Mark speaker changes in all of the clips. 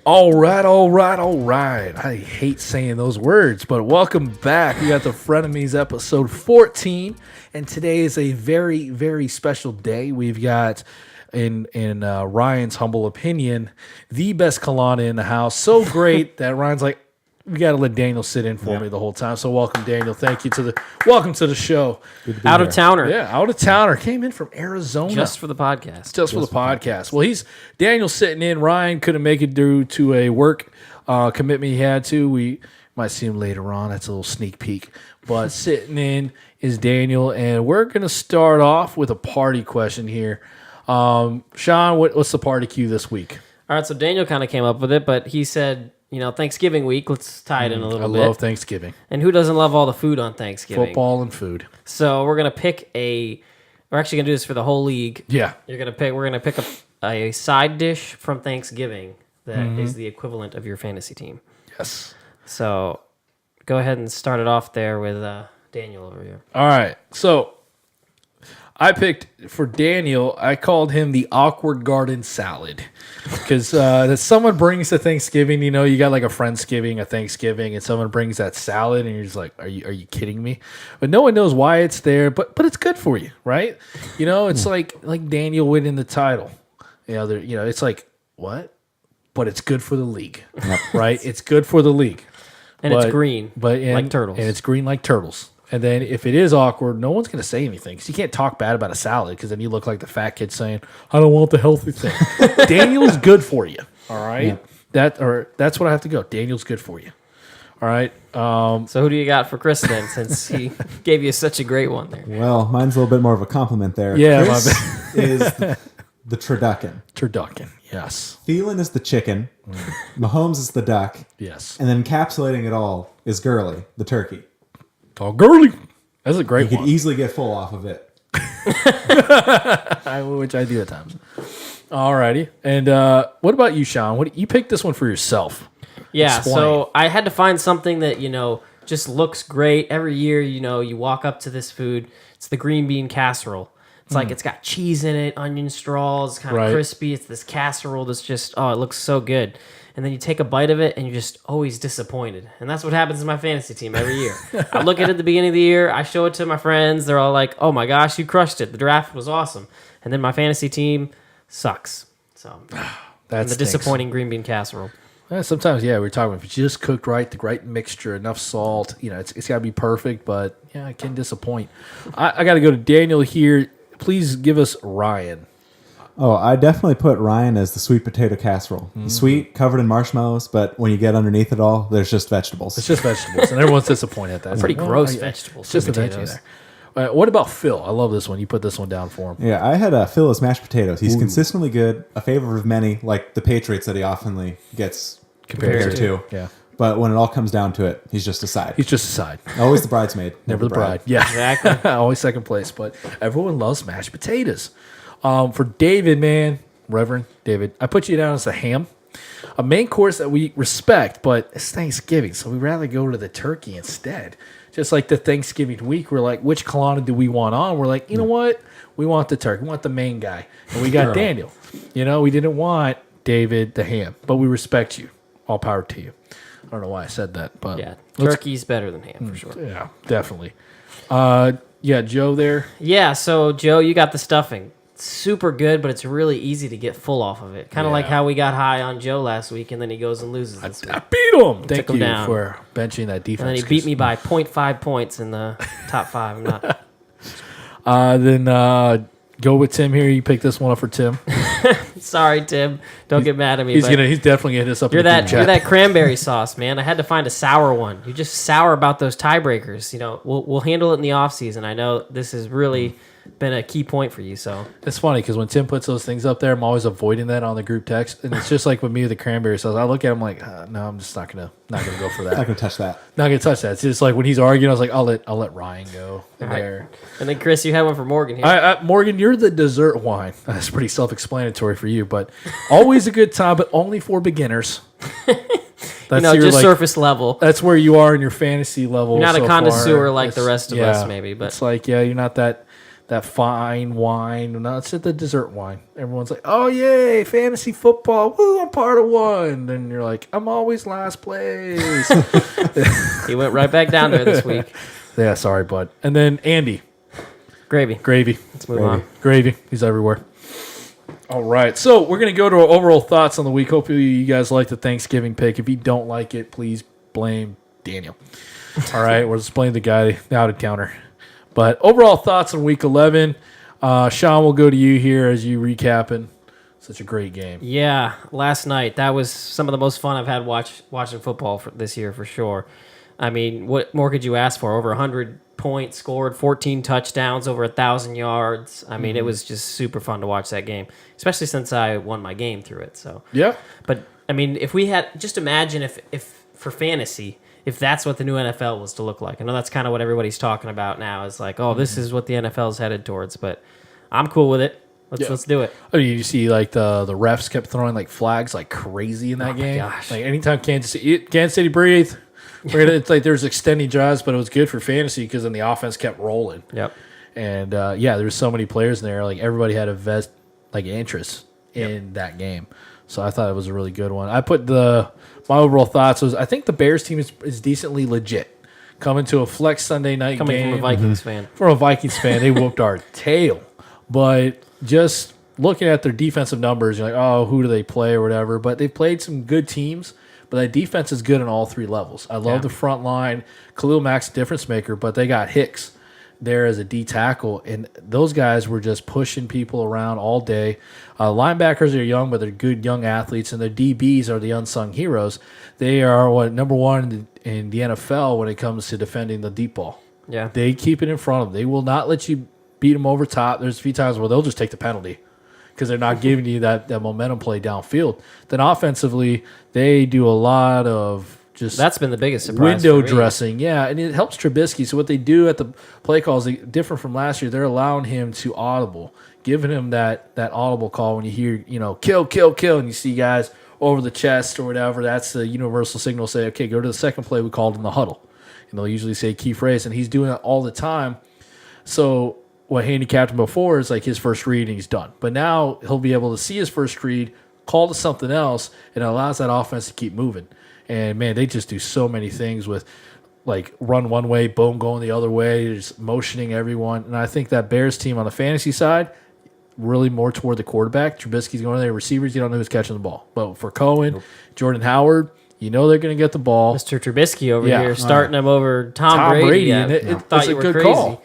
Speaker 1: All right. I hate saying those words, but welcome back. We got the Frenemies episode 14, and today is a very, very special day. We've got, in Ryan's humble opinion, the best Kalana in the house. So great that Ryan's like, we got to let Daniel sit in for me the whole time. So welcome, Daniel. Welcome to the show.
Speaker 2: Out of towner.
Speaker 1: Yeah, out of towner. Came in from Arizona.
Speaker 2: Just for the podcast.
Speaker 1: Just for the podcast. Well, Daniel's sitting in. Ryan couldn't make it due to a work commitment he had to. We might see him later on. That's a little sneak peek. But sitting in is Daniel, and we're going to start off with a party question here. Sean, what's the party cue this week?
Speaker 2: All right, so Daniel kind of came up with it, but he said, Thanksgiving week, let's tie it in a little bit.
Speaker 1: I love Thanksgiving.
Speaker 2: And who doesn't love all the food on Thanksgiving?
Speaker 1: Football and food.
Speaker 2: So we're going to pick we're actually going to do this for the whole league.
Speaker 1: Yeah.
Speaker 2: We're going to pick a side dish from Thanksgiving that is the equivalent of your fantasy team.
Speaker 1: Yes.
Speaker 2: So go ahead and start it off there with Daniel over here.
Speaker 1: All right. So I picked, for Daniel, I called him the awkward garden salad. Because someone brings to Thanksgiving, you got like a Friendsgiving, a Thanksgiving, and someone brings that salad, and you're just like, are you kidding me? But no one knows why it's there, but it's good for you, right? It's like Daniel winning the title. It's like, what? But it's good for the league, right? It's good for the league.
Speaker 2: And it's green, like turtles.
Speaker 1: And it's green like turtles. And then if it is awkward, no one's going to say anything. Because you can't talk bad about a salad because then you look like the fat kid saying, I don't want the healthy thing. Daniel's good for you. All right? Yeah. That's what I have to go. Daniel's good for you. All right?
Speaker 2: So who do you got for Chris then, since he gave you such a great one there?
Speaker 3: Well, mine's a little bit more of a compliment there.
Speaker 1: Yeah,
Speaker 3: Chris is the turducken.
Speaker 1: Turducken, yes.
Speaker 3: Thielen is the chicken. Mahomes is the duck.
Speaker 1: Yes.
Speaker 3: And then encapsulating it all is Gurley, the turkey.
Speaker 1: Tall Gurley. That's a great one.
Speaker 3: You could easily get full off of it.
Speaker 1: Which I do at times. Alrighty. And what about you, Sean? You picked this one for yourself.
Speaker 2: Yeah,
Speaker 1: Explain.
Speaker 2: So I had to find something that, just looks great. Every year, you walk up to this food. It's the green bean casserole. It's like it's got cheese in it, onion straws, kind of crispy. It's this casserole that's just, it looks so good. And then you take a bite of it, and you're just always disappointed. And that's what happens in my fantasy team every year. I look at it at the beginning of the year. I show it to my friends. They're all like, oh, my gosh, you crushed it. The draft was awesome. And then my fantasy team sucks. So that's the disappointing green bean casserole.
Speaker 1: Sometimes, we're talking about if it's just cooked right, the right mixture, enough salt. It's got to be perfect, but, it can disappoint. I got to go to Daniel here. Please give us Ryan.
Speaker 3: Oh, I definitely put Ryan as the sweet potato casserole. Sweet, covered in marshmallows, but when you get underneath it all, there's just vegetables.
Speaker 1: It's just vegetables, and everyone's disappointed at that.
Speaker 2: Pretty gross vegetables.
Speaker 1: It's just potatoes. What about Phil? I love this one. You put this one down for him.
Speaker 3: Yeah, I had Phil as mashed potatoes. He's consistently good, a favorite of many, like the Patriots that he often gets compared to.
Speaker 1: Yeah.
Speaker 3: But when it all comes down to it, he's just a side.
Speaker 1: He's just a side.
Speaker 3: Always the bridesmaid.
Speaker 1: Never the bride. Yeah,
Speaker 2: exactly.
Speaker 1: Always second place, but everyone loves mashed potatoes. For David, man, Reverend David, I put you down as a ham. A main course that we respect, but it's Thanksgiving, so we'd rather go to the turkey instead. Just like the Thanksgiving week, we're like, which Kalana do we want on? We're like, you know what? We want the turkey. We want the main guy. And we got Daniel. We didn't want David the ham, but we respect you. All power to you. I don't know why I said that, but
Speaker 2: yeah, turkey's better than ham for sure.
Speaker 1: Yeah, definitely. Joe there.
Speaker 2: Yeah, so Joe, you got the stuffing. Super good, but it's really easy to get full off of it. Kind of like how we got high on Joe last week, and then he goes and loses this week.
Speaker 1: I beat him. Thank you
Speaker 2: down.
Speaker 1: for benching that defense.
Speaker 2: And then he beat me by 0.5 points in the top 5. I'm not.
Speaker 1: Then go with Tim here. You picked this one up for Tim.
Speaker 2: Sorry, Tim. Don't get mad at me.
Speaker 1: He's definitely gonna hit us up.
Speaker 2: You're that cranberry sauce, man. I had to find a sour one. You're just sour about those tiebreakers. We'll handle it in the off season. I know this has really been a key point for you. So
Speaker 1: it's funny because when Tim puts those things up there, I'm always avoiding that on the group text, and it's just like with me with the cranberry sauce. I look at him like, no, I'm just not gonna go for that.
Speaker 3: Not gonna touch that.
Speaker 1: Not gonna touch that. It's just like when he's arguing, I was like, I'll let Ryan go in there.
Speaker 2: And then Chris, you had one for Morgan here.
Speaker 1: Morgan, you're the dessert wine. That's pretty self-explanatory for you, but always a good time, but only for beginners.
Speaker 2: That's just surface level.
Speaker 1: That's where you are in your fantasy level.
Speaker 2: You're not
Speaker 1: so
Speaker 2: a connoisseur
Speaker 1: far.
Speaker 2: Like the rest of us, maybe. But
Speaker 1: it's like, you're not that that fine wine. No, it's the dessert wine. Everyone's like, "Oh yay, fantasy football! Woo, I'm part of one." And you're like, "I'm always last place."
Speaker 2: He went right back down there this week.
Speaker 1: Yeah, sorry, bud. And then Andy,
Speaker 2: Gravy. Let's move on.
Speaker 1: gravy. He's everywhere. All right, so we're gonna go to our overall thoughts on the week. Hopefully, you guys like the Thanksgiving pick. If you don't like it, please blame Daniel. All right, we're just blaming the guy out of counter. But overall thoughts on week 11. Sean, we'll go to you here as you recapping such a great game.
Speaker 2: Yeah, last night that was some of the most fun I've had watching football for this year for sure. I mean, what more could you ask for? Over 100 points scored, 14 touchdowns, over 1,000 yards. I mean, it was just super fun to watch that game, especially since I won my game through it. So
Speaker 1: Yeah.
Speaker 2: but I mean, if we had just imagine if for fantasy, if that's what the new NFL was to look like. I know that's kind of what everybody's talking about now. Is like, oh, this is what the NFL is headed towards. But I'm cool with it. Let's do it.
Speaker 1: I mean, you see, like the refs kept throwing like flags like crazy in that game.
Speaker 2: gosh.
Speaker 1: Like anytime Kansas City breathe, it's like there's extending drives, but it was good for fantasy because then the offense kept rolling.
Speaker 2: Yep.
Speaker 1: And there was so many players in there. Like everybody had a interest in that game. So I thought it was a really good one. I put my overall thoughts was I think the Bears team is decently legit. Coming to a flex Sunday night
Speaker 2: Coming
Speaker 1: game.
Speaker 2: from a Vikings fan.
Speaker 1: From a Vikings fan, they whooped our tail. But just looking at their defensive numbers, you're like, oh, who do they play or whatever. But they've played some good teams. But that defense is good on all three levels. I love the front line. Khalil Mack's a difference maker, but they got Hicks there as a D tackle, and those guys were just pushing people around all day. Linebackers are young, but they're good young athletes, and the DBs are the unsung heroes. They are number one in the NFL when it comes to defending the deep ball.
Speaker 2: Yeah.
Speaker 1: They keep it in front of them. They will not let you beat them over top. There's a few times where they'll just take the penalty because they're not giving you that momentum play downfield. Then offensively, they do a lot of just
Speaker 2: That's been the biggest surprise.
Speaker 1: window
Speaker 2: for me.
Speaker 1: dressing. Yeah, and it helps Trubisky. So what they do at the play calls, different from last year, they're allowing him to audible, giving him that audible call when you hear, kill, kill, kill, and you see guys over the chest or whatever. That's the universal signal. Say, okay, go to the second play. We called in the huddle. And they'll usually say key phrase, and he's doing it all the time. So what handicapped him before is like his first read and he's done. But now he'll be able to see his first read, call to something else, and it allows that offense to keep moving. And, man, they just do so many things with, like, run one way, boom, going the other way, just motioning everyone. And I think that Bears team on the fantasy side, really more toward the quarterback. Trubisky's going to their receivers. You don't know who's catching the ball. But for Cohen, Jordan Howard, they're going to get the ball.
Speaker 2: Mr. Trubisky over here starting him over Tom Brady.
Speaker 1: And
Speaker 2: thought
Speaker 1: it's
Speaker 2: you
Speaker 1: a
Speaker 2: were
Speaker 1: good
Speaker 2: crazy.
Speaker 1: call.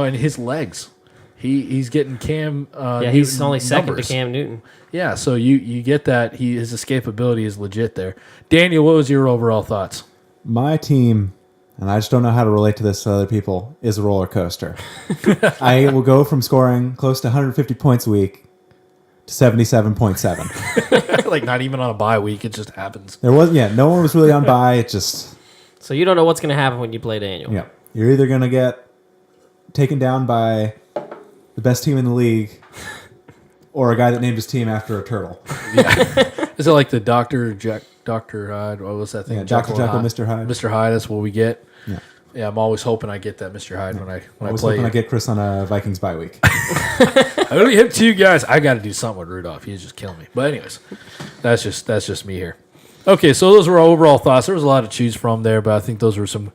Speaker 1: And his legs. He's getting Cam.
Speaker 2: He's
Speaker 1: Newton
Speaker 2: only second
Speaker 1: numbers.
Speaker 2: to Cam Newton.
Speaker 1: Yeah, so you get that. His escapability is legit there. Daniel, what was your overall thoughts?
Speaker 3: My team, and I just don't know how to relate to this to other people, is a roller coaster. I will go from scoring close to 150 points a week to 77.7.
Speaker 1: Like not even on a bye week, it just happens.
Speaker 3: No one was really on bye. It just,
Speaker 2: So you don't know what's going to happen when you play Daniel.
Speaker 3: yeah, you're either going to get taken down by the best team in the league or a guy that named his team after a turtle.
Speaker 1: Is it like the Dr. Hyde? What was that thing?
Speaker 3: Yeah, Dr. Jekyll, Mr. Hyde.
Speaker 1: Mr. Hyde, that's what we get.
Speaker 3: Yeah.
Speaker 1: Yeah, I'm always hoping I get that Mr. Hyde when I
Speaker 3: was
Speaker 1: play.
Speaker 3: hoping I get Chris on a Vikings bye week.
Speaker 1: I only hit two guys. I got to do something with Rudolph. He's just killing me. But anyways, that's just me here. Okay, so those were our overall thoughts. There was a lot to choose from there, but I think those were some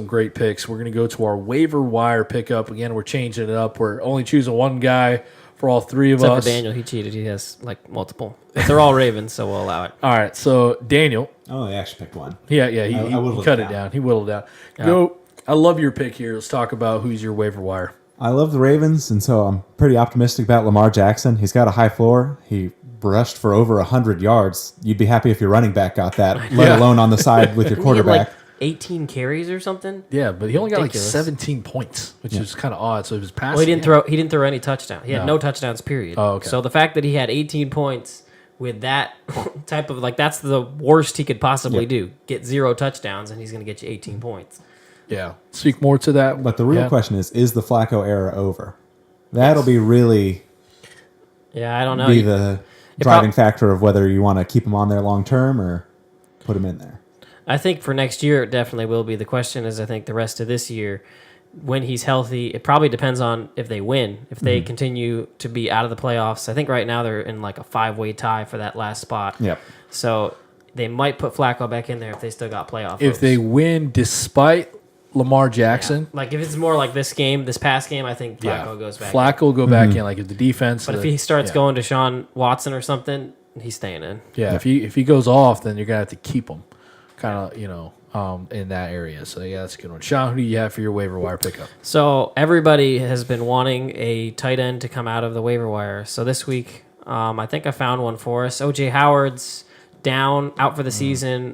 Speaker 1: great picks. We're going to go to our waiver wire pickup. Again, we're changing it up. We're only choosing one guy for all three of
Speaker 2: Except
Speaker 1: us.
Speaker 2: for Daniel, he cheated. He has like multiple. But they're all Ravens, so we'll allow it.
Speaker 1: All right, so Daniel.
Speaker 3: Oh, I actually picked one.
Speaker 1: He
Speaker 3: whittled
Speaker 1: cut
Speaker 3: it
Speaker 1: it
Speaker 3: down.
Speaker 1: down. He whittled it down. Go. I love your pick here. Let's talk about who's your waiver wire.
Speaker 3: I love the Ravens, and so I'm pretty optimistic about Lamar Jackson. He's got a high floor. He rushed for over 100 yards. You'd be happy if your running back got that, let alone on the side with your
Speaker 2: Didn't he have,
Speaker 3: quarterback.
Speaker 2: like 18 carries or something.
Speaker 1: Yeah, but he only got
Speaker 2: Ridiculous.
Speaker 1: like 17 points, which is kind of odd. So it was passing.
Speaker 2: Well, he didn't throw any touchdowns. He had no touchdowns, period.
Speaker 1: Oh, okay.
Speaker 2: So the fact that he had 18 points with that type of that's the worst he could possibly do. Get 0 touchdowns and he's going to get you 18 points.
Speaker 1: Yeah. Speak more to that.
Speaker 3: But the real question is the Flacco era over? That'll be really
Speaker 2: Yeah, I don't know.
Speaker 3: be the driving factor of whether you want to keep him on there long term or put him in there.
Speaker 2: I think for next year, it definitely will be. The question is, I think the rest of this year, when he's healthy, it probably depends on if they win. If they continue to be out of the playoffs, I think right now they're in like a 5-way tie for that last spot.
Speaker 3: Yep.
Speaker 2: So they might put Flacco back in there if they still got playoff
Speaker 1: If
Speaker 2: hopes.
Speaker 1: they win despite Lamar Jackson,
Speaker 2: Like if it's more like this past game, I think Flacco goes back.
Speaker 1: Flacco will go back in. Like if the defense,
Speaker 2: But if he starts going to Sean Watson or something, he's staying in.
Speaker 1: if he goes off, then you're gonna have to keep him, kind of in that area. So that's a good one. Sean, who do you have for your waiver wire pickup?
Speaker 2: So everybody has been wanting a tight end to come out of the waiver wire. So this week, I think I found one for us. O.J. Howard's out for the season.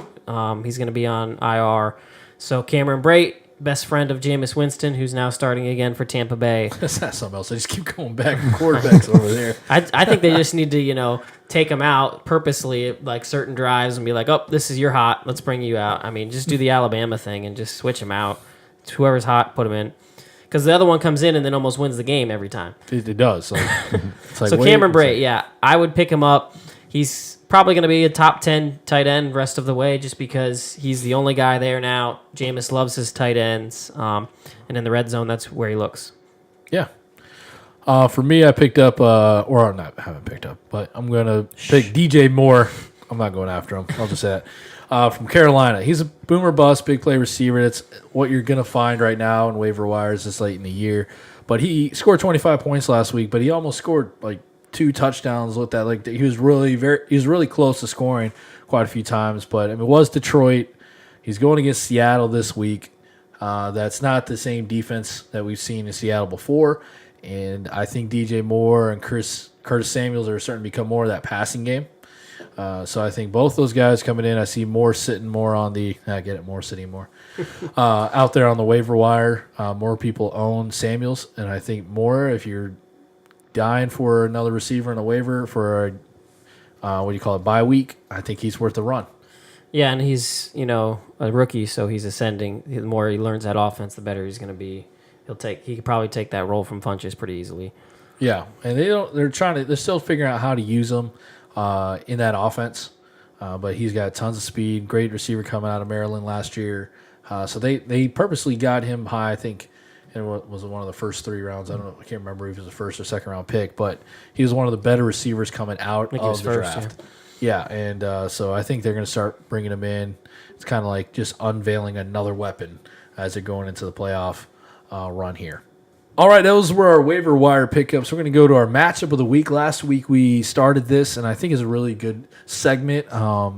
Speaker 2: He's going to be on IR. So Cameron Brate, best friend of Jameis Winston, who's now starting again for Tampa Bay.
Speaker 1: That's not something else. I just keep going back and quarterbacks over there.
Speaker 2: I think they just need to, take him out purposely, like certain drives, and be like, oh, this is your hot. Let's bring you out. I mean, just do the Alabama thing and just switch him out. Whoever's hot, put him in. Because the other one comes in and then almost wins the game every time.
Speaker 1: It does. It's like,
Speaker 2: So Cameron Brate, I would pick him up. He's probably going to be a top 10 tight end rest of the way just because he's the only guy there now. Jameis loves his tight ends. And in the red zone, that's where he looks.
Speaker 1: Yeah. For me, I picked up, haven't picked up, but I'm going to pick DJ Moore. I'm not going after him. I'll just say that. From Carolina. He's a boomer bust, big play receiver. That's what you're going to find right now in waiver wires this late in the year. But he scored 25 points last week, but he almost scored like 2 touchdowns with that. Like he was really close to scoring quite a few times. But it was Detroit. He's going against Seattle this week. That's not the same defense that we've seen in Seattle before. And I think DJ Moore and Curtis Samuels are starting to become more of that passing game. So I think both those guys coming in. I see Moore sitting more on the. I get it, Moore sitting more out there on the waiver wire. More people own Samuels, and I think Moore. If you're dying for another receiver in a waiver for a bye week, I think he's worth the run.
Speaker 2: Yeah, and he's a rookie, so he's ascending. The more he learns that offense, the better he's going to be. He could probably take that role from Funches pretty easily. Yeah,
Speaker 1: and they're still figuring out how to use him in that offense. But he's got tons of speed, great receiver coming out of Maryland last year. So they purposely got him high, I think, and it was one of the first 3 rounds. I can't remember if it was the first or second round pick, but he was one of the better receivers coming out of the draft. Yeah, and so I think they're going to start bringing him in. It's kind of like just unveiling another weapon as they're going into the playoff run here. All right, those were our waiver wire pickups. We're going to go to our matchup of the week. Last week we started this, and I think it's a really good segment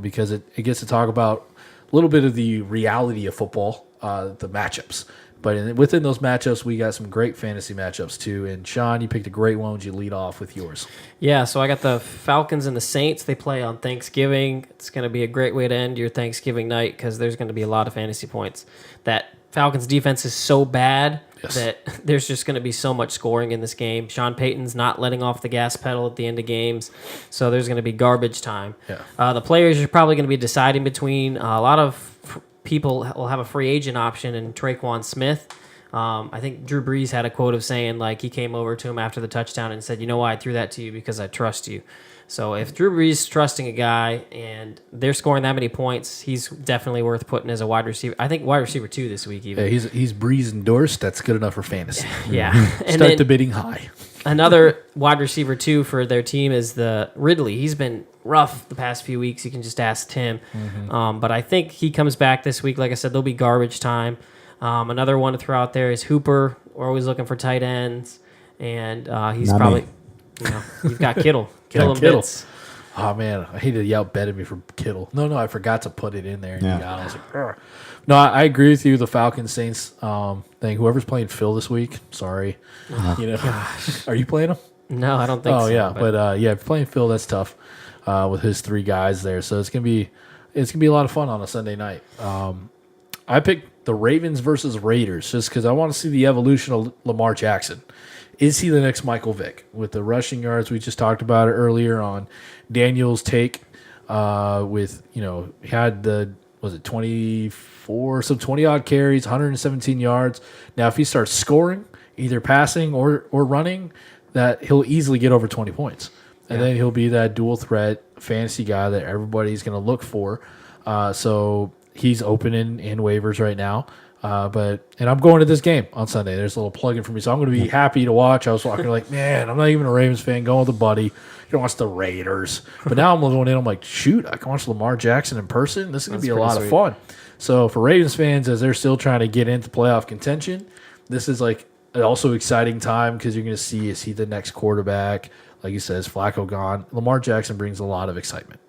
Speaker 1: because it gets to talk about a little bit of the reality of football, the matchups. But within those matchups, we got some great fantasy matchups too. And Sean, you picked a great one. Would you lead off with yours?
Speaker 2: Yeah, so I got the Falcons and the Saints. They play on Thanksgiving. It's going to be a great way to end your Thanksgiving night because there's going to be a lot of fantasy points. That Falcons defense is so bad that there's just going to be so much scoring in this game. Sean Payton's not letting off the gas pedal at the end of games, so there's going to be garbage time. Yeah. The players are probably going to be deciding between a lot of people will have a free agent option in Traquan Smith. I think Drew Brees had a quote of saying, like, he came over to him after the touchdown and said, you know why I threw that to you? Because I trust you. So if Drew Brees is trusting a guy and they're scoring that many points, he's definitely worth putting as a wide receiver. I think wide receiver 2 this week even.
Speaker 1: Yeah, he's Brees endorsed. That's good enough for fantasy.
Speaker 2: Yeah.
Speaker 1: And Start the bidding high.
Speaker 2: Another wide receiver 2 for their team is the Ridley. He's been rough the past few weeks. You can just ask Tim. Mm-hmm. But I think he comes back this week. Like I said, there'll be garbage time. Another one to throw out there is Hooper. We're always looking for tight ends. And he's probably... you've got Kittle. Kittle and Bits.
Speaker 1: Oh, man. I hated you outbetted me for Kittle. No, I forgot to put it in there. Yeah. I was like, ugh. No, I agree with you. The Falcons Saints thing. Whoever's playing Phil this week, sorry. Are you playing him?
Speaker 2: No, I don't think so.
Speaker 1: Oh, yeah. But if playing Phil, that's tough with his 3 guys there. So it's gonna be a lot of fun on a Sunday night. I picked the Ravens versus Raiders just because I want to see the evolution of Lamar Jackson. Is he the next Michael Vick? With the rushing yards, we just talked about it earlier on Daniel's take with, he had 24, some 20-odd carries, 117 yards. Now, if he starts scoring, either passing or running, that he'll easily get over 20 points. And then he'll be that dual threat fantasy guy that everybody's going to look for. So he's open in waivers right now. And I'm going to this game on Sunday. There's a little plug-in for me, so I'm going to be happy to watch. I was walking like, man, I'm not even a Ravens fan. Going with a buddy. You can watch the Raiders. But now I'm going in. I'm like, shoot, I can watch Lamar Jackson in person. This is going to be a lot of fun. So for Ravens fans, as they're still trying to get into playoff contention, this is like an also exciting time because you're going to see, is he the next quarterback? Like you said, is Flacco gone? Lamar Jackson brings a lot of excitement.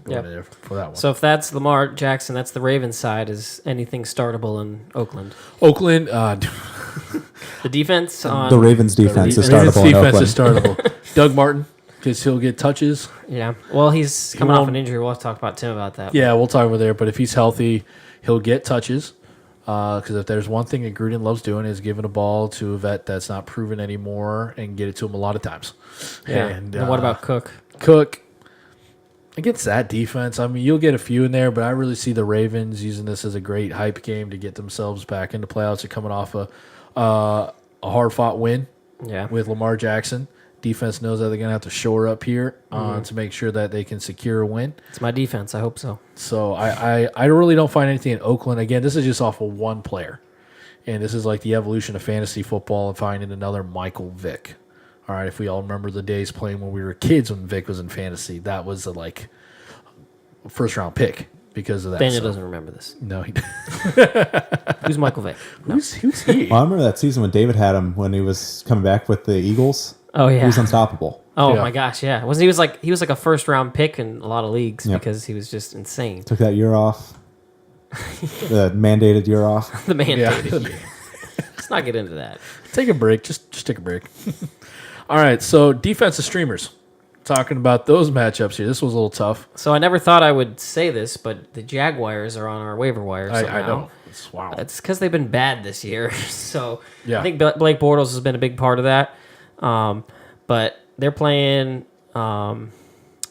Speaker 2: Yeah,
Speaker 1: for that one.
Speaker 2: So if that's Lamar Jackson, that's the Ravens side. Is anything startable in Oakland?
Speaker 1: Oakland,
Speaker 2: The defense on
Speaker 3: The Ravens defense is
Speaker 1: Ravens
Speaker 3: startable in
Speaker 1: defense
Speaker 3: Oakland.
Speaker 1: is startable. Doug Martin, because he'll get touches.
Speaker 2: Yeah. Well, he's coming off
Speaker 1: won't-
Speaker 2: an injury. We'll have to talk about Tim about that.
Speaker 1: Yeah, we'll talk about there. But if he's healthy, he'll get touches. Because if there's one thing that Gruden loves doing is giving a ball to a vet that's not proven anymore and get it to him a lot of times.
Speaker 2: Yeah.
Speaker 1: And
Speaker 2: what about Cook?
Speaker 1: Cook? Against that defense, I mean, you'll get a few in there, but I really see the Ravens using this as a great hype game to get themselves back into playoffs. They're coming off a hard-fought win
Speaker 2: Yeah.
Speaker 1: with Lamar Jackson. Defense knows that they're going to have to shore up here to make sure that they can secure a win.
Speaker 2: It's my defense. I hope so.
Speaker 1: So I really don't find anything in Oakland. Again, this is just off of one player. And this is like the evolution of fantasy football and finding another Michael Vick. All right, if we all remember the days playing when we were kids when Vick was in fantasy, that was a first-round pick because of that.
Speaker 2: Daniel doesn't remember this.
Speaker 1: No, he
Speaker 2: Who's Michael Vick?
Speaker 1: who's he?
Speaker 3: Well, I remember that season when David had him when he was coming back with the Eagles.
Speaker 2: Oh
Speaker 3: He
Speaker 2: yeah.
Speaker 3: was unstoppable.
Speaker 2: Oh
Speaker 1: Yeah.
Speaker 2: my gosh, yeah. Wasn't he was like a first round pick in a lot of leagues
Speaker 3: Yep.
Speaker 2: because he was just insane.
Speaker 3: Took that year off. The mandated year off.
Speaker 2: The man
Speaker 1: Yeah.
Speaker 2: Let's not get into that.
Speaker 1: Take a break. Just take a break. All right, so defensive streamers. Talking about those matchups here. This was a little tough.
Speaker 2: So I never thought I would say this, but the Jaguars are on our waiver wire
Speaker 1: I
Speaker 2: somehow.
Speaker 1: know. It's wow.
Speaker 2: It's because they've been bad this year. So
Speaker 1: Yeah.
Speaker 2: I think Blake Bortles has been a big part of that. But they're playing. Who are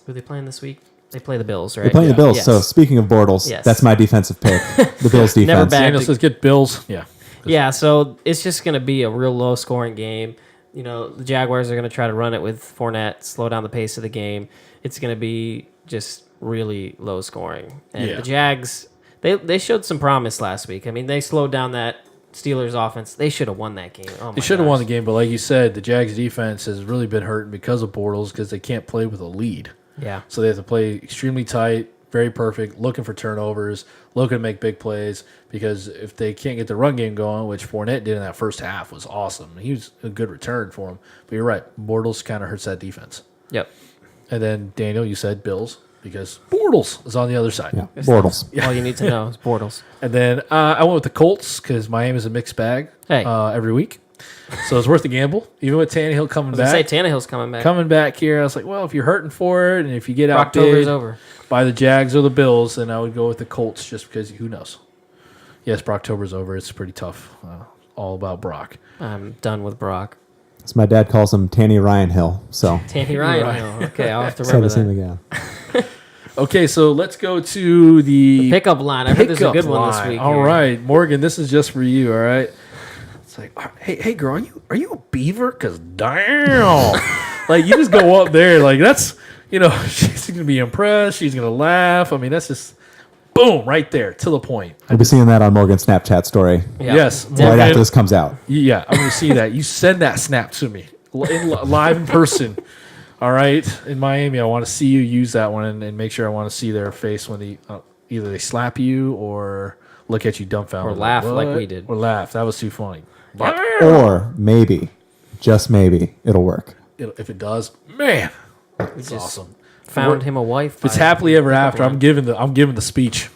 Speaker 2: they playing this week? They play the Bills, right?
Speaker 3: They're playing the Bills.
Speaker 2: Yes.
Speaker 3: So speaking of Bortles,
Speaker 2: Yes.
Speaker 3: that's my defensive pick. The Bills
Speaker 2: Never
Speaker 3: defense.
Speaker 2: bad.
Speaker 1: Daniel says get Bills. Yeah.
Speaker 2: Yeah, so it's just going to be a real low scoring game. You know, the Jaguars are going to try to run it with Fournette, slow down the pace of the game. It's going to be just really low scoring. And
Speaker 1: Yeah.
Speaker 2: the Jags, they showed some promise last week. I mean, they slowed down that Steelers offense. They should have won that game. Oh my
Speaker 1: They should have won the
Speaker 2: gosh.
Speaker 1: game, but like you said, the Jags defense has really been hurting because of Bortles because they can't play with a lead.
Speaker 2: Yeah.
Speaker 1: So they have to play extremely tight, very perfect, looking for turnovers, looking to make big plays. Because if they can't get the run game going, which Fournette did in that first half, was awesome. He was a good return for him. But you're right, Bortles kind of hurts that defense.
Speaker 2: Yep.
Speaker 1: And then Daniel, you said Bills because Bortles is on the other side.
Speaker 3: Yeah, Bortles.
Speaker 2: All you need to know is Bortles.
Speaker 1: And then I went with the Colts because Miami is a mixed bag
Speaker 2: Hey.
Speaker 1: every week. So it's worth the gamble. Even with Tannehill coming
Speaker 2: I say
Speaker 1: back.
Speaker 2: Tannehill's coming back.
Speaker 1: Coming back here, I was like, well, if you're hurting for it and if you get
Speaker 2: October's
Speaker 1: outbid
Speaker 2: over.
Speaker 1: by the Jags or the Bills, then I would go with the Colts just because who knows. Yes, Brocktober's over. It's pretty tough. All about Brock.
Speaker 2: I'm done with Brock.
Speaker 3: So my dad calls him Tanny Ryan Hill. So
Speaker 2: Tanny Ryan.
Speaker 1: Right.
Speaker 2: Oh, okay, I'll have to
Speaker 3: say
Speaker 2: remember
Speaker 3: the same
Speaker 2: that.
Speaker 3: again.
Speaker 1: Okay, so let's go to the
Speaker 2: Pickup line. I heard there's a good one this
Speaker 1: line.
Speaker 2: week.
Speaker 1: All
Speaker 2: here.
Speaker 1: right, Morgan, this is just for you. All right. It's like, hey, girl, are you a beaver? Cause damn, like you just go up there, like that's she's gonna be impressed. She's gonna laugh. I mean, that's just boom right there to the point.
Speaker 3: We'll be seeing that on Morgan's Snapchat story
Speaker 2: Yeah.
Speaker 1: Yes,
Speaker 3: right
Speaker 1: Morgan,
Speaker 3: after this comes out.
Speaker 1: Yeah, I'm gonna see that. You send that snap to me live in person. All right, in Miami, I want to see you use that one and make sure I want to see their face when either they slap you or look at you dumbfounded
Speaker 2: Or laugh like
Speaker 1: "What?"
Speaker 2: we did.
Speaker 1: or laugh. That was too funny.
Speaker 3: Or maybe, just maybe, it'll work.
Speaker 1: If it does, man, it's
Speaker 2: just
Speaker 1: awesome.
Speaker 2: Found him a wife.
Speaker 1: If it's happily ever after, I'm giving the speech.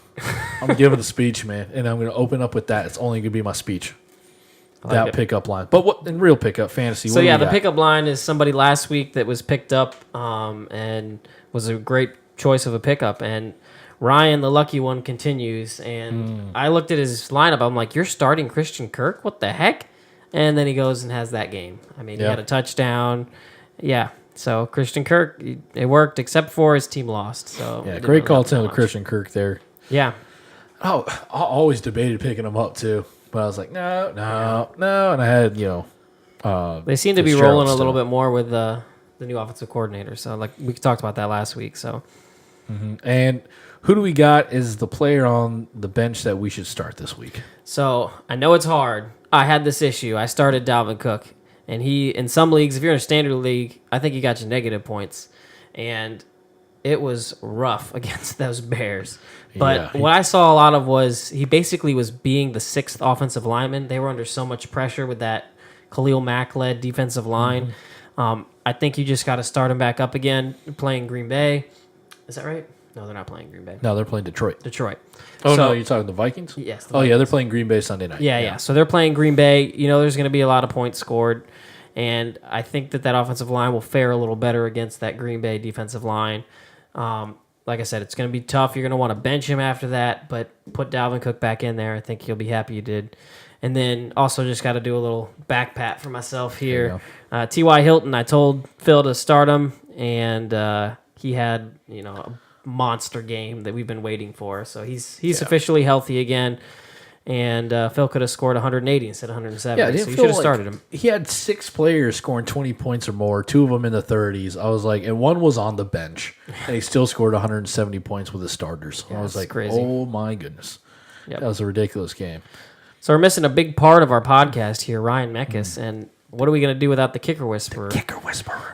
Speaker 1: I'm giving the speech, man, and I'm going to open up with that. It's only going to be my speech. That
Speaker 2: it.
Speaker 1: pickup line, but what in real pickup fantasy?
Speaker 2: So
Speaker 1: what do
Speaker 2: yeah,
Speaker 1: we
Speaker 2: the
Speaker 1: got?
Speaker 2: pickup line is somebody last week that was picked up and was a great choice of a pickup. And Ryan, the lucky one, continues. And I looked at his lineup. I'm like, you're starting Christian Kirk? What the heck? And then he goes and has that game. I mean, he
Speaker 1: Yeah.
Speaker 2: had a touchdown. Yeah. So Christian Kirk, it worked except for his team lost. So
Speaker 1: Yeah,
Speaker 2: it didn't
Speaker 1: great
Speaker 2: really
Speaker 1: call
Speaker 2: help
Speaker 1: to
Speaker 2: that much.
Speaker 1: Christian Kirk there.
Speaker 2: Yeah.
Speaker 1: Oh, I always debated picking him up too, but I was like, no, and I had
Speaker 2: They seem to be
Speaker 1: Fitzgerald
Speaker 2: rolling a little
Speaker 1: still.
Speaker 2: bit more with the new offensive coordinator. So like we talked about that last week. So
Speaker 1: And who do we got is the player on the bench that we should start this week?
Speaker 2: So I know it's hard. I had this issue. I started Dalvin Cook, and he in some leagues, if you're in a standard league, I think he got you negative points, and it was rough against those Bears. But what I saw a lot of was he basically was being the sixth offensive lineman. They were under so much pressure with that Khalil Mack-led defensive line. I think you just got to start him back up again, playing Green Bay. Is that right? No, they're not playing Green Bay.
Speaker 1: No, they're playing Detroit.
Speaker 2: Oh,
Speaker 1: no, you're talking the Vikings?
Speaker 2: Yes.
Speaker 1: Yeah, they're playing Green Bay Sunday night.
Speaker 2: Yeah. So they're playing Green Bay. There's going to be a lot of points scored. And I think that offensive line will fare a little better against that Green Bay defensive line. Like I said, it's going to be tough. You're going to want to bench him after that, but put Dalvin Cook back in there. I think he'll be happy you did. And then also just got to do a little back pat for myself here. T.Y. Hilton, I told Phil to start him, and he had a monster game that we've been waiting for. So he's officially healthy again. And Phil could have scored 180 instead of 170.
Speaker 1: Yeah,
Speaker 2: so you should have started him.
Speaker 1: He had 6 players scoring 20 points or more, 2 of them in the 30s. I was like, and one was on the bench, and he still scored 170 points with his starters. I was like,
Speaker 2: crazy.
Speaker 1: Oh my goodness. That was a ridiculous game.
Speaker 2: So we're missing a big part of our podcast here, Ryan Meckes, and what are we going to do without the kicker whisperer?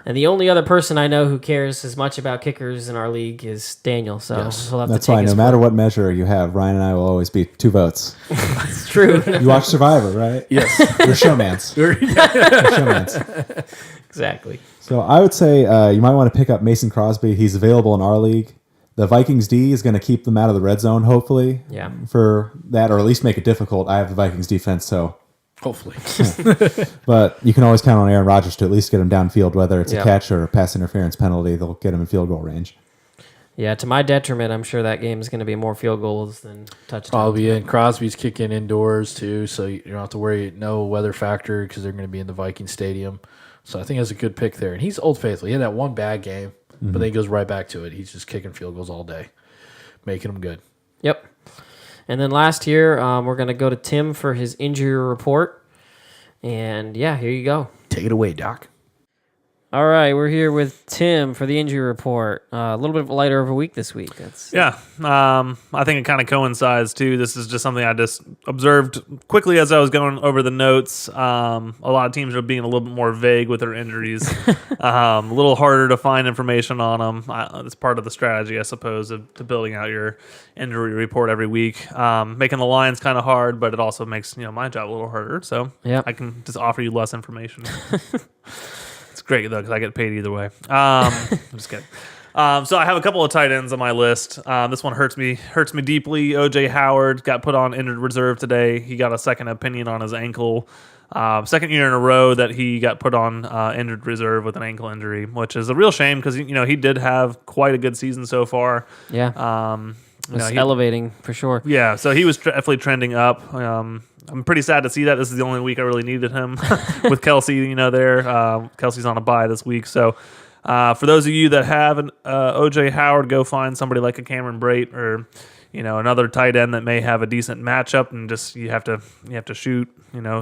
Speaker 2: And the only other person I know who cares as much about kickers in our league is Daniel. So he'll have
Speaker 3: That's
Speaker 2: to take
Speaker 3: fine.
Speaker 2: his
Speaker 3: No matter what measure you have, Ryan and I will always be 2 votes.
Speaker 2: It's true.
Speaker 3: You watch Survivor, right?
Speaker 1: Yes.
Speaker 3: We're showmans. We're showmans.
Speaker 2: Exactly.
Speaker 3: So I would say you might want to pick up Mason Crosby. He's available in our league. The Vikings D is going to keep them out of the red zone, hopefully.
Speaker 2: Yeah.
Speaker 3: For that, or at least make it difficult. I have the Vikings defense, so...
Speaker 1: Hopefully.
Speaker 3: But you can always count on Aaron Rodgers to at least get him downfield, whether it's a
Speaker 2: Yep.
Speaker 3: catch or a pass interference penalty. They'll get him in field goal range.
Speaker 2: Yeah, to my detriment, I'm sure that game is going to be more field goals than touchdowns.
Speaker 1: Probably, and Crosby's kicking indoors too, so you don't have to worry, no weather factor because they're going to be in the Viking Stadium. So I think that's a good pick there. And he's Old Faithful. He had that one bad game, but then he goes right back to it. He's just kicking field goals all day, making them good.
Speaker 2: Yep. And then last here, we're going to go to Tim for his injury report. And yeah, here you go.
Speaker 1: Take it away, Doc.
Speaker 2: All right, we're here with Tim for the injury report. A little bit lighter of a week this week.
Speaker 4: I think it kind of coincides too. This is just something I just observed quickly as I was going over the notes. A lot of teams are being a little bit more vague with their injuries. A little harder to find information on them. It's part of the strategy, I suppose, to building out your injury report every week. Making the lines kind of hard, but it also makes my job a little harder. So I can just offer you less information. It's great though because I get paid either way. I'm just kidding. So I have a couple of tight ends on my list. This one hurts me deeply. OJ Howard got put on injured reserve today. He got a second opinion on his ankle. Second year in a row that he got put on injured reserve with an ankle injury, which is a real shame because he did have quite a good season so far.
Speaker 2: Yeah. It's elevating for sure.
Speaker 4: Yeah, so he was definitely trending up. I'm pretty sad to see that. This is the only week I really needed him with Kelsey, there. Kelsey's on a bye this week. So for those of you that have an OJ Howard, go find somebody like a Cameron Brate or, another tight end that may have a decent matchup and just you have to shoot.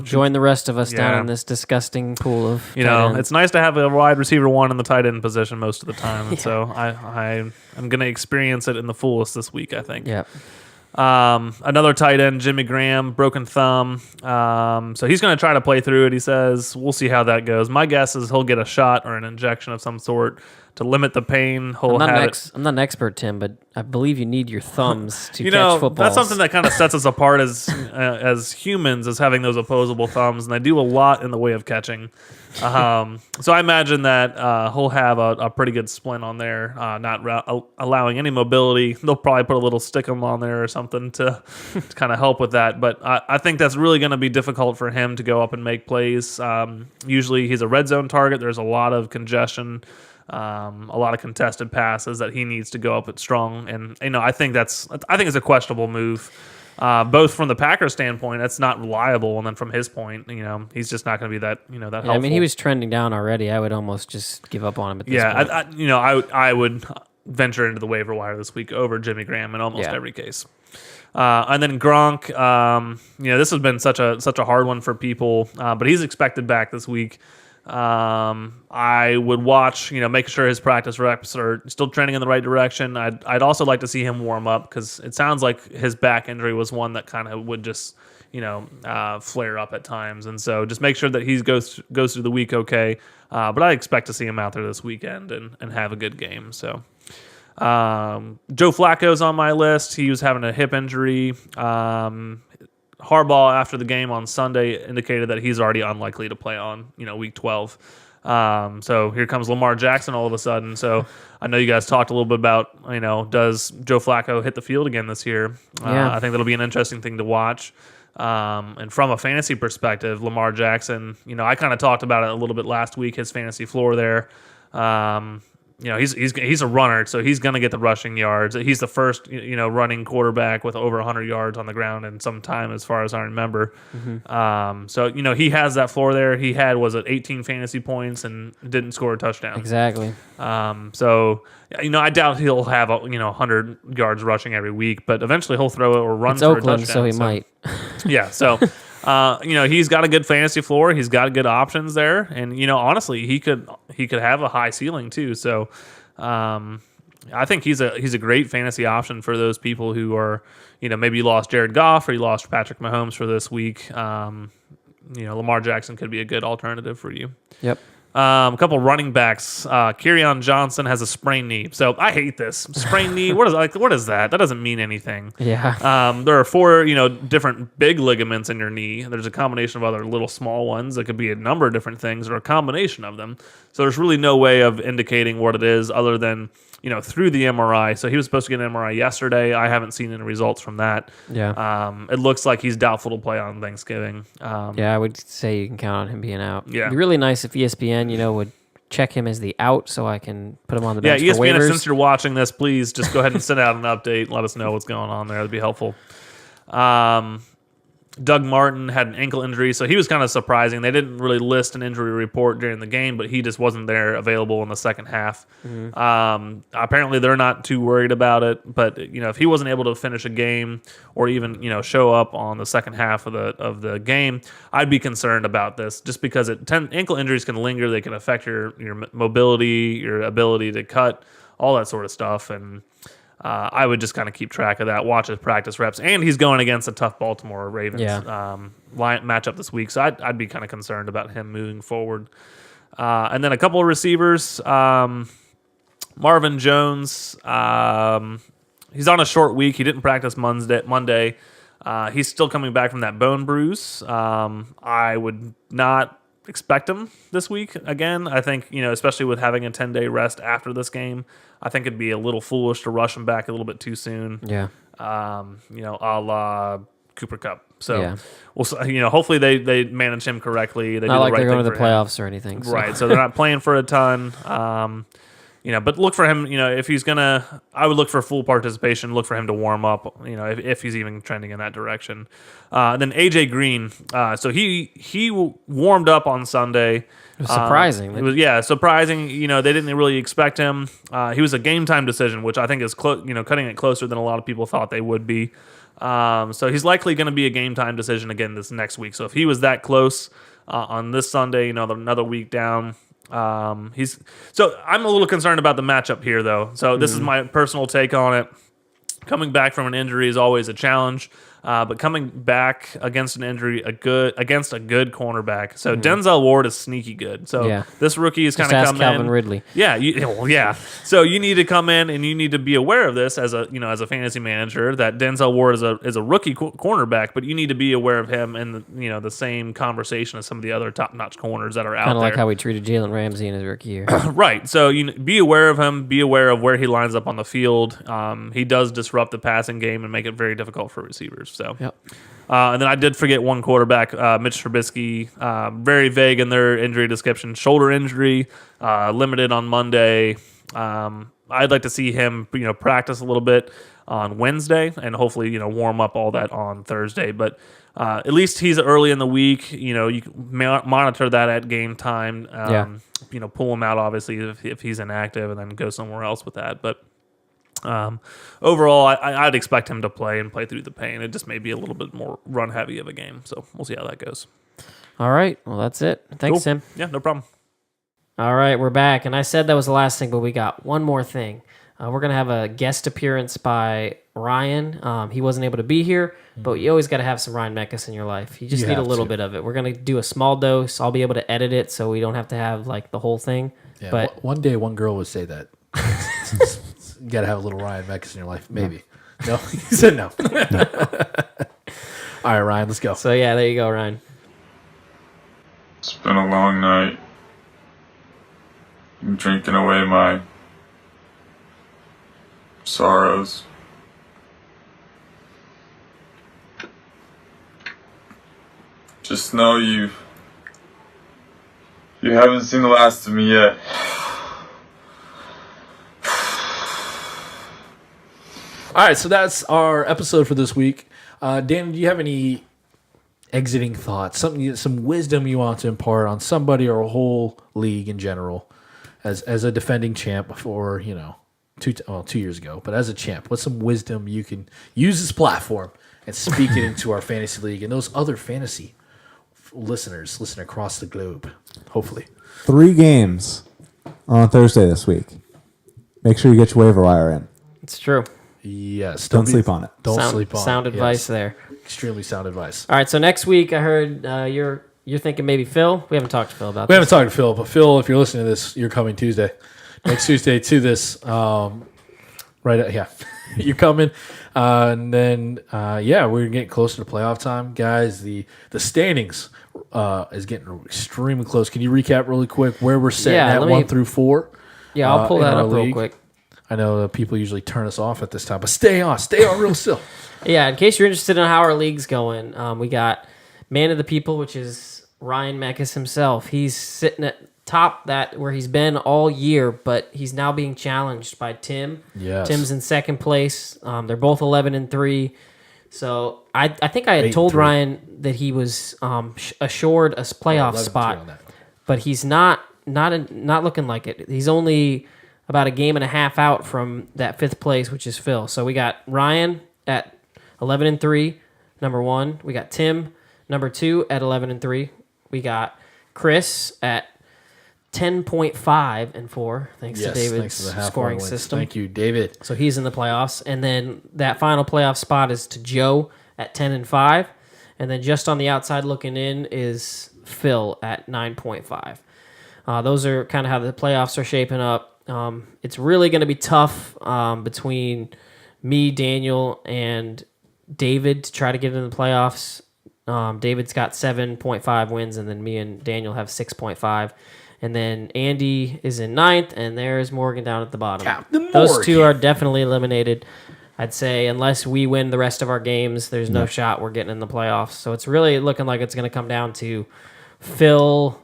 Speaker 2: Join the rest of us down in this disgusting pool of tight ends.
Speaker 4: It's nice to have a wide receiver one in the tight end position most of the time. And so I'm going to experience it in the fullest this week, I think.
Speaker 2: Yeah.
Speaker 4: Another tight end, Jimmy Graham, broken thumb. So he's going to try to play through it. He says, we'll see how that goes. My guess is he'll get a shot or an injection of some sort to limit the pain.
Speaker 2: I'm not an expert, Tim, but I believe you need your thumbs to catch footballs.
Speaker 4: That's something that kind of sets us apart as humans, as having those opposable thumbs, and they do a lot in the way of catching. So I imagine that he'll have a pretty good splint on there, not allowing any mobility. They'll probably put a little stickum on there or something to kind of help with that. But I think that's really going to be difficult for him to go up and make plays. Usually he's a red zone target. There's a lot of congestion. A lot of contested passes that he needs to go up at strong, and I think it's a questionable move, both from the Packers standpoint, that's not reliable, and then from his point, he's just not going to be that that helpful.
Speaker 2: I mean, he was trending down already. I would almost just give up on him at this point.
Speaker 4: I would venture into the waiver wire this week over Jimmy Graham in almost every case. And then Gronk, this has been such a hard one for people, but he's expected back this week. I would watch, make sure his practice reps are still trending in the right direction. I'd also like to see him warm up because it sounds like his back injury was one that kind of would just, flare up at times. And so just make sure that he goes through the week okay. But I expect to see him out there this weekend and have a good game. So Joe Flacco's on my list. He was having a hip injury. Harbaugh, after the game on Sunday, indicated that he's already unlikely to play on, week 12. So here comes Lamar Jackson all of a sudden. So I know you guys talked a little bit about, does Joe Flacco hit the field again this year? I think that'll be an interesting thing to watch. And from a fantasy perspective, Lamar Jackson, I kind of talked about it a little bit last week, his fantasy floor there. He's a runner, so he's going to get the rushing yards. He's the first, running quarterback with over 100 yards on the ground in some time, as far as I remember. So he has that floor there. He had 18 fantasy points and didn't score a touchdown.
Speaker 2: Exactly.
Speaker 4: I doubt he'll have 100 yards rushing every week, but eventually he'll throw it or run for
Speaker 2: Oakland,
Speaker 4: a touchdown.
Speaker 2: So he might.
Speaker 4: Yeah. So. He's got a good fantasy floor. He's got good options there, and honestly, he could have a high ceiling too. So, I think he's a great fantasy option for those people who are, maybe you lost Jared Goff or you lost Patrick Mahomes for this week. Lamar Jackson could be a good alternative for you.
Speaker 2: Yep.
Speaker 4: A couple running backs. Kerryon Johnson has a sprained knee. So I hate this sprained knee. What is that? That doesn't mean anything.
Speaker 2: Yeah.
Speaker 4: There are 4, different big ligaments in your knee. There's a combination of other little small ones. That could be a number of different things or a combination of them. So there's really no way of indicating what it is other than, through the MRI. So he was supposed to get an MRI yesterday. I haven't seen any results from that.
Speaker 2: Yeah.
Speaker 4: It looks like he's doubtful to play on Thanksgiving.
Speaker 2: I would say you can count on him being out.
Speaker 4: Yeah.
Speaker 2: It'd be really nice if ESPN, would check him as the out so I can put him on the bench for
Speaker 4: ESPN,
Speaker 2: waivers.
Speaker 4: since you're watching this, please just go ahead and send out an update. Let us know what's going on there. That'd be helpful. Doug Martin had an ankle injury, so he was kind of surprising. They didn't really list an injury report during the game, but he just wasn't there available in the second half. Apparently, they're not too worried about it, but if he wasn't able to finish a game or even show up on the second half of the game, I'd be concerned about this, just because ankle injuries can linger. They can affect your mobility, your ability to cut, all that sort of stuff, and I would just kind of keep track of that, watch his practice reps, and he's going against a tough Baltimore Ravens matchup this week, so I'd be kind of concerned about him moving forward. And then a couple of receivers, Marvin Jones, he's on a short week. He didn't practice Monday. He's still coming back from that bone bruise. I would not expect him this week again. I think, especially with having a 10-day rest after this game, I think it'd be a little foolish to rush him back a little bit too soon.
Speaker 2: Yeah.
Speaker 4: A la Cooper Kupp. So, hopefully they manage him correctly. They
Speaker 2: not
Speaker 4: do
Speaker 2: like
Speaker 4: the right
Speaker 2: they're going to
Speaker 4: thing
Speaker 2: the
Speaker 4: for him.
Speaker 2: playoffs or anything. So.
Speaker 4: Right. So they're not playing for a ton. But look for him, if he's I would look for full participation, look for him to warm up, if he's even trending in that direction. Then AJ Green, so he warmed up on Sunday.
Speaker 2: It was surprising.
Speaker 4: It was surprising. They didn't really expect him. He was a game time decision, which I think is cutting it closer than a lot of people thought they would be. So he's likely going to be a game time decision again this next week. So if he was that close on this Sunday, another week down. I'm a little concerned about the matchup here, though. So this is my personal take on it. Coming back from an injury is always a challenge. But coming back against an injury, against a good cornerback. So Denzel Ward is sneaky good. So this rookie is kind of coming in.
Speaker 2: Calvin Ridley.
Speaker 4: Yeah, So you need to come in and you need to be aware of this as a fantasy manager, that Denzel Ward is a rookie cornerback, but you need to be aware of him in the same conversation as some of the other top notch corners that are out there.
Speaker 2: Kind of like how we treated Jalen Ramsey in his rookie year.
Speaker 4: Right. So be aware of him. Be aware of where he lines up on the field. He does disrupt the passing game and make it very difficult for receivers. So, and then I did forget one quarterback, Mitch Trubisky. Very vague in their injury description. Shoulder injury, limited on Monday. I'd like to see him, practice a little bit on Wednesday and hopefully, warm up all that on Thursday. But at least he's early in the week. You can monitor that at game time. Pull him out obviously if he's inactive, and then go somewhere else with that. But overall, I'd expect him to play through the pain. It just may be a little bit more run heavy of a game. So we'll see how that goes.
Speaker 2: All right. Well, that's it. Thanks,
Speaker 4: Cool.
Speaker 2: Tim.
Speaker 4: Yeah, no problem.
Speaker 2: All right, we're back. And I said that was the last thing, but we got one more thing. We're going to have a guest appearance by Ryan. He wasn't able to be here, but you always got to have some Ryan Mekas in your life. You just
Speaker 1: You
Speaker 2: need a
Speaker 1: have
Speaker 2: little
Speaker 1: to.
Speaker 2: bit of it. We're going to do a small dose. I'll be able to edit it so we don't have to have like the whole thing.
Speaker 1: Yeah,
Speaker 2: but
Speaker 1: one day, one girl would say that. You got to have a little Ryan Mekas in your life. Maybe. No? He said no. All right, Ryan, let's go.
Speaker 2: so, yeah, there you go, Ryan.
Speaker 5: It's been a long night. I'm drinking away my sorrows. Just know you haven't seen the last of me yet.
Speaker 1: All right, so that's our episode for this week. Dan, do you have any exiting thoughts, some wisdom you want to impart on somebody or a whole league in general, as a defending champ for 2 years ago, but as a champ, what's some wisdom you can use this platform and speak it into our fantasy league and those other fantasy listeners listen across the globe, hopefully.
Speaker 3: 3 games on Thursday this week. Make sure you get your waiver wire in.
Speaker 2: It's true.
Speaker 1: Yes,
Speaker 3: Don't sleep on it.
Speaker 1: Don't sleep on it.
Speaker 2: Sound advice
Speaker 1: Yes.
Speaker 2: there.
Speaker 1: Extremely sound advice.
Speaker 2: All right, so next week I heard you're thinking maybe Phil. We haven't talked to Phil about
Speaker 1: We
Speaker 2: this.
Speaker 1: haven't talked to Phil, but Phil, if you're listening to this, you're coming Tuesday. Next Tuesday to this. Yeah. You're coming. And then, we're getting closer to playoff time. Guys, the standings is getting extremely close. Can you recap really quick where we're sitting
Speaker 2: Yeah,
Speaker 1: at
Speaker 2: let me-
Speaker 1: 1 through 4?
Speaker 2: Yeah, I'll pull
Speaker 1: in
Speaker 2: that
Speaker 1: our
Speaker 2: up real
Speaker 1: league?
Speaker 2: quick.
Speaker 1: I know people usually turn us off at this time, but stay on real still.
Speaker 2: Yeah, in case you're interested in how our league's going, we got Man of the People, which is Ryan Mekas himself. He's sitting at top where he's been all year, but he's now being challenged by Tim.
Speaker 1: Yes.
Speaker 2: Tim's in second place. They're both 11-3. So I think I had told
Speaker 1: 8-3.
Speaker 2: Ryan that he was assured a playoff
Speaker 1: 11-3
Speaker 2: spot,
Speaker 1: on that.
Speaker 2: but he's not looking like it. He's only about a game and a half out from that 5th place, which is Phil. So we got Ryan at 11-3, number 1. We got Tim, number 2, at 11-3. We got Chris at 10.5-4, thanks to
Speaker 1: Yes,
Speaker 2: David's
Speaker 1: thanks to the half
Speaker 2: scoring
Speaker 1: wins.
Speaker 2: system.
Speaker 1: Thank you, David.
Speaker 2: So he's in the playoffs. And then that final playoff spot is to Joe at 10-5. And then just on the outside looking in is Phil at 9.5. Those are kind of how the playoffs are shaping up. It's really going to be tough between me, Daniel, and David to try to get in the playoffs. David's got 7.5 wins, and then me and Daniel have 6.5. And then Andy is in 9th, and there's Morgan down at the bottom.
Speaker 1: Captain
Speaker 2: Those
Speaker 1: Morgan.
Speaker 2: two are definitely eliminated. I'd say unless we win the rest of our games, there's no shot we're getting in the playoffs. So it's really looking like it's going to come down to Phil.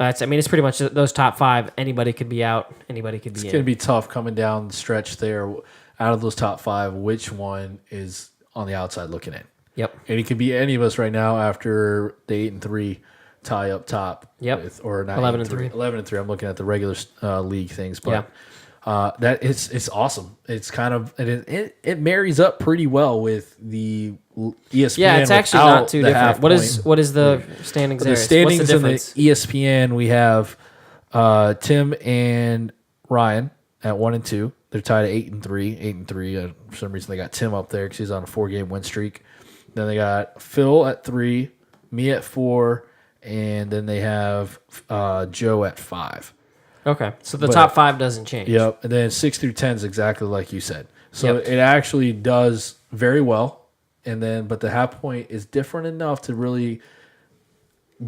Speaker 2: It's pretty much those top 5. Anybody could be out. Anybody could be in.
Speaker 1: It's going to be tough coming down the stretch there. Out of those top 5, which one is on the outside looking in?
Speaker 2: Yep.
Speaker 1: And it could be any of us right now after the 8-3 tie up top.
Speaker 2: Yep.
Speaker 1: Or not
Speaker 2: 11-3.
Speaker 1: 11-3. I'm looking at the regular league things, but that it's awesome. It's kind of it marries up pretty well with the ESPN.
Speaker 2: Yeah, it's actually
Speaker 1: without
Speaker 2: not too
Speaker 1: the
Speaker 2: different.
Speaker 1: half
Speaker 2: What is
Speaker 1: point.
Speaker 2: the standings there?
Speaker 1: The standings
Speaker 2: What's the
Speaker 1: in the
Speaker 2: difference?
Speaker 1: ESPN, we have Tim and Ryan at 1 and 2. They're tied at 8-3. 8-3. For some reason, they got Tim up there because he's on a 4-game win streak. Then they got Phil at 3, me at 4, and then they have Joe at 5.
Speaker 2: Okay, so the
Speaker 1: But-
Speaker 2: top 5 doesn't change.
Speaker 1: Yep. And then 6 through 10 is exactly like you said. So
Speaker 2: Yep.
Speaker 1: it actually does very well. And then, but the half point is different enough to really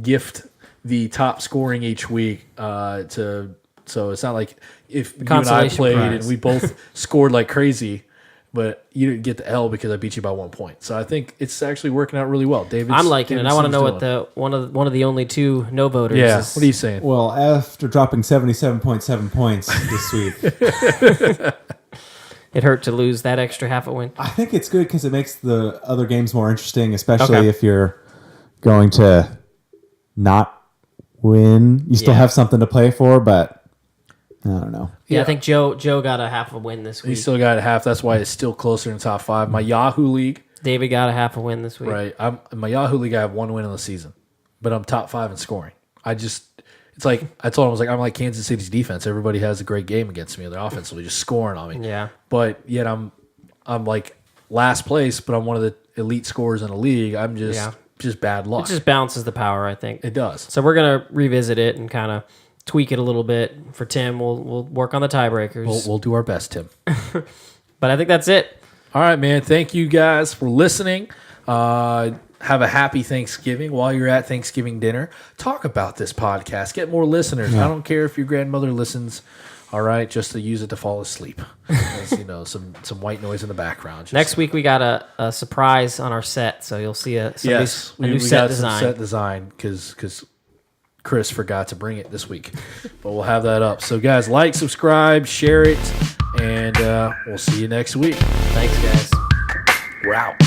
Speaker 1: gift the top scoring each week. So it's not like if you and I
Speaker 2: consolation
Speaker 1: played
Speaker 2: prize.
Speaker 1: and we both scored like crazy, but you didn't get the L because I beat you by 1 point. So I think it's actually working out really well. David,
Speaker 2: I'm liking it. I want to know what the one of the only 2 no voters is.
Speaker 1: What are you saying?
Speaker 3: Well, after dropping 77.7 points this week,
Speaker 2: It hurt to lose that extra half a win.
Speaker 3: I think it's good because it makes the other games more interesting, especially
Speaker 2: Okay.
Speaker 3: if you're going to not win. You still
Speaker 2: Yeah.
Speaker 3: have something to play for, but I don't know.
Speaker 2: Yeah,
Speaker 1: Yeah.
Speaker 2: I think Joe got a half a win this
Speaker 1: He
Speaker 2: week.
Speaker 1: still got a half. That's why it's still closer in the top 5. My Yahoo league.
Speaker 2: David got a half a win this week.
Speaker 1: Right. In my Yahoo league, I have 1 win in the season. but I'm top 5 in scoring. It's like I told him, I was like, I'm like Kansas City's defense. Everybody has a great game against me. They're offensively just scoring on me.
Speaker 2: Yeah.
Speaker 1: But yet I'm like last place, but I'm one of the elite scorers in the league. I'm just bad luck.
Speaker 2: It just balances the power, I think.
Speaker 1: It does.
Speaker 2: So we're gonna revisit it and kind of tweak it a little bit. For Tim, we'll work on the tiebreakers.
Speaker 1: We'll do our best, Tim.
Speaker 2: But I think that's it.
Speaker 1: All right, man. Thank you guys for listening. Have a happy Thanksgiving while you're at Thanksgiving dinner. Talk about this podcast. Get more listeners. I don't care if your grandmother listens. All right, just to use it to fall asleep. As, some white noise in the background.
Speaker 2: Next week we got a surprise on our set, so you'll see a new set
Speaker 1: got
Speaker 2: design.
Speaker 1: Some set design because Chris forgot to bring it this week, but we'll have that up. So guys, like, subscribe, share it, and we'll see you next week.
Speaker 2: Thanks, guys.
Speaker 1: We're out.